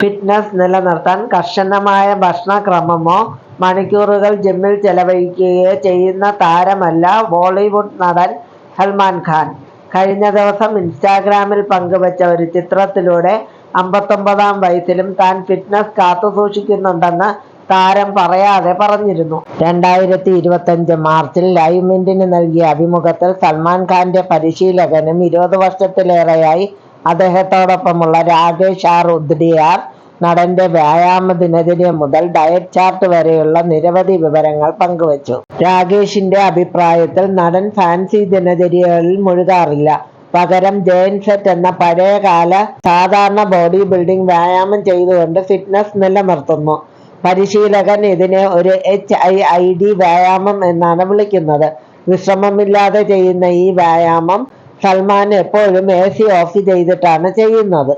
Fitness നിലനിർത്താൻ കർശനമായ ഭക്ഷണക്രമമോ മണിക്കൂറുകൾ ജിമ്മിൽ ചെലവഴിക്കുകയോ ചെയ്യുന്ന താരമല്ല ബോളിവുഡ് നടൻ സൽമാൻ ഖാൻ. കഴിഞ്ഞ ദിവസം ഇൻസ്റ്റാഗ്രാമിൽ പങ്കുവച്ച ഒരു ചിത്രത്തിലൂടെ 59-ാം വയസ്സിലും താൻ ഫിറ്റ്നസ് കാത്തുസൂക്ഷിക്കുന്നുണ്ടെന്ന് താരം പറയാതെ പറഞ്ഞിരുന്നു. 2025 മാർച്ചിൽ ലൈവ് മിന്റിന് നൽകിയ അഭിമുഖത്തിൽ സൽമാൻ ഖാന്റെ പരിശീലകനും 20 വർഷത്തിലേറെയായി അദ്ദേഹത്തോടൊപ്പമുള്ള രാകേഷ് ആർ. ഉദ്ദിയാർ നടന്റെ വ്യായാമ ദിനചര്യ മുതൽ ഡയറ്റ് ചാർട്ട് വരെയുള്ള നിരവധി വിവരങ്ങൾ പങ്കുവച്ചു. രാകേഷിന്റെ അഭിപ്രായത്തിൽ നടൻ ഫാൻസി ദിനചര്യകളിൽ മുഴുകാറില്ല. പകരം ജയന്റ് സെറ്റ് എന്ന പഴയകാല സാധാരണ ബോഡി ബിൽഡിംഗ് വ്യായാമം ചെയ്തുകൊണ്ട് ഫിറ്റ്നസ് നിലനിർത്തുന്നു. പരിശീലകൻ ഇതിനെ ഒരു HIIT വ്യായാമം എന്നാണ് വിളിക്കുന്നത്. വിശ്രമമില്ലാതെ ചെയ്യുന്ന ഈ വ്യായാമം സൽമാൻ എപ്പോഴും AC ഓഫ് ചെയ്തിട്ടാണ് ചെയ്യുന്നത്.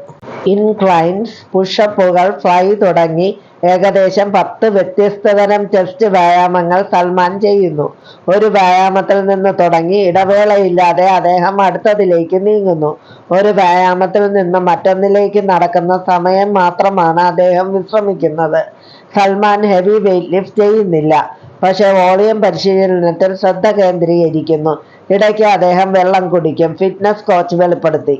ഇൻക്ലൈൻസ്, പുഷപ്പുകൾ, ഫ്ലൈ തുടങ്ങി ഏകദേശം 10 വ്യത്യസ്തതരം ചെസ്റ്റ് വ്യായാമങ്ങൾ സൽമാൻ ചെയ്യുന്നു. ഒരു വ്യായാമത്തിൽ നിന്ന് തുടങ്ങി ഇടവേളയില്ലാതെ അദ്ദേഹം അടുത്തതിലേക്ക് നീങ്ങുന്നു. ഒരു വ്യായാമത്തിൽ നിന്ന് മറ്റൊന്നിലേക്ക് നടക്കുന്ന സമയം മാത്രമാണ് അദ്ദേഹം വിശ്രമിക്കുന്നത്. സൽമാൻ ഹെവി വെയ്റ്റ് ലിഫ്റ്റ് ചെയ്യുന്നില്ല, പക്ഷേ വോളിയം പരിശീലനത്തിൽ ശ്രദ്ധ കേന്ദ്രീകരിക്കുന്നു. ഇടയ്ക്ക് അദ്ദേഹം വെള്ളം കുടിക്കും, ഫിറ്റ്നസ് കോച്ച് വെളിപ്പെടുത്തി.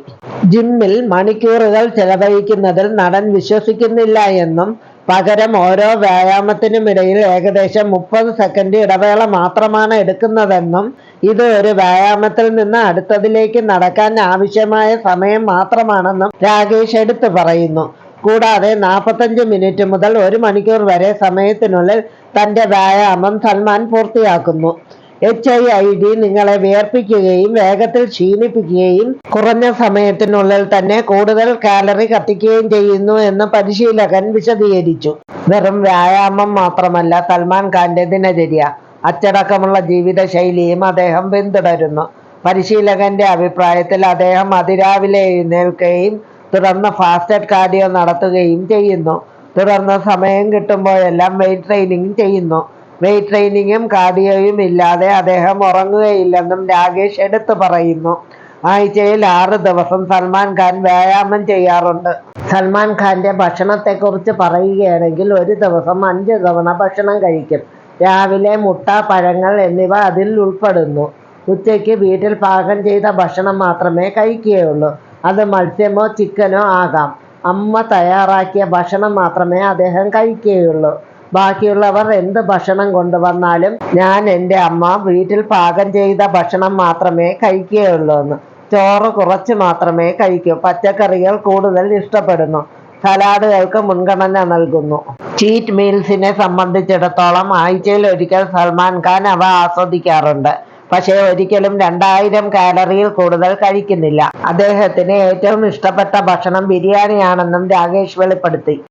ജിമ്മിൽ മണിക്കൂറുകൾ ചെലവഴിക്കുന്നതിൽ നടൻ വിശ്വസിക്കുന്നില്ല എന്നും പകരം ഓരോ വ്യായാമത്തിനുമിടയിൽ ഏകദേശം 30 സെക്കൻഡ് ഇടവേള മാത്രമാണ് എടുക്കുന്നതെന്നും ഇത് ഒരു വ്യായാമത്തിൽ നിന്ന് അടുത്തതിലേക്ക് നടക്കാൻ ആവശ്യമായ സമയം മാത്രമാണെന്നും രാകേഷ് എടുത്തു പറയുന്നു. കൂടാതെ 45 മിനിറ്റ് മുതൽ 1 മണിക്കൂർ വരെ സമയത്തിനുള്ളിൽ തന്റെ വ്യായാമം സൽമാൻ പൂർത്തിയാക്കുന്നു. HIIT നിങ്ങളെ വിയർപ്പിക്കുകയും വേഗത്തിൽ ക്ഷീണിപ്പിക്കുകയും കുറഞ്ഞ സമയത്തിനുള്ളിൽ തന്നെ കൂടുതൽ കാലറി കത്തിക്കുകയും ചെയ്യുന്നു എന്ന് പരിശീലകൻ വിശദീകരിച്ചു. വെറും വ്യായാമം മാത്രമല്ല സൽമാൻ ഖാന്റെ ദിനചര്യ, അച്ചടക്കമുള്ള ജീവിതശൈലിയും അദ്ദേഹം പിന്തുടരുന്നു. പരിശീലകന്റെ അഭിപ്രായത്തിൽ അദ്ദേഹം അതിരാവിലെ എഴുന്നേൽക്കുകയും തുടർന്ന് ഫാസ്റ്റഡ് കാർഡിയോ നടത്തുകയും ചെയ്യുന്നു. തുടർന്ന് സമയം കിട്ടുമ്പോഴെല്ലാം വെയ്റ്റ് ട്രെയിനിങ് ചെയ്യുന്നു. വെയ്റ്റ് ട്രെയിനിങ്ങും കാർഡിയോയും ഇല്ലാതെ അദ്ദേഹം ഉറങ്ങുകയില്ലെന്നും രാകേഷ് എടുത്തു പറയുന്നു. ആഴ്ചയിൽ 6 ദിവസം സൽമാൻ ഖാൻ വ്യായാമം ചെയ്യാറുണ്ട്. സൽമാൻ ഖാന്റെ ഭക്ഷണത്തെക്കുറിച്ച് പറയുകയാണെങ്കിൽ ഒരു ദിവസം 5 തവണ ഭക്ഷണം കഴിക്കും. രാവിലെ മുട്ട, പഴങ്ങൾ എന്നിവ അതിൽ ഉൾപ്പെടുന്നു. ഉച്ചയ്ക്ക് വീട്ടിൽ പാകം ചെയ്ത ഭക്ഷണം മാത്രമേ കഴിക്കുകയുള്ളൂ. അത് മത്സ്യമോ ചിക്കനോ ആകാം. അമ്മ തയ്യാറാക്കിയ ഭക്ഷണം മാത്രമേ അദ്ദേഹം കഴിക്കുകയുള്ളൂ. ബാക്കിയുള്ളവർ എന്ത് ഭക്ഷണം കൊണ്ടുവന്നാലും ഞാൻ എൻ്റെ അമ്മ വീട്ടിൽ പാകം ചെയ്ത ഭക്ഷണം മാത്രമേ കഴിക്കുകയുള്ളൂ എന്ന്. ചോറ് കുറച്ച് മാത്രമേ കഴിക്കൂ. പച്ചക്കറികൾ കൂടുതൽ ഇഷ്ടപ്പെടുന്നു. സലാഡുകൾക്ക് മുൻഗണന നൽകുന്നു. ചീറ്റ് മീൽസിനെ സംബന്ധിച്ചിടത്തോളം ആഴ്ചയിൽ ഒരിക്കൽ സൽമാൻ ഖാൻ അവ ആസ്വദിക്കാറുണ്ട്. പക്ഷേ ഒരിക്കലും 2000 കാലറിയിൽ കൂടുതൽ കഴിക്കുന്നില്ല. അദ്ദേഹത്തിന് ഏറ്റവും ഇഷ്ടപ്പെട്ട ഭക്ഷണം ബിരിയാണിയാണെന്നും രാകേഷ് വെളിപ്പെടുത്തി.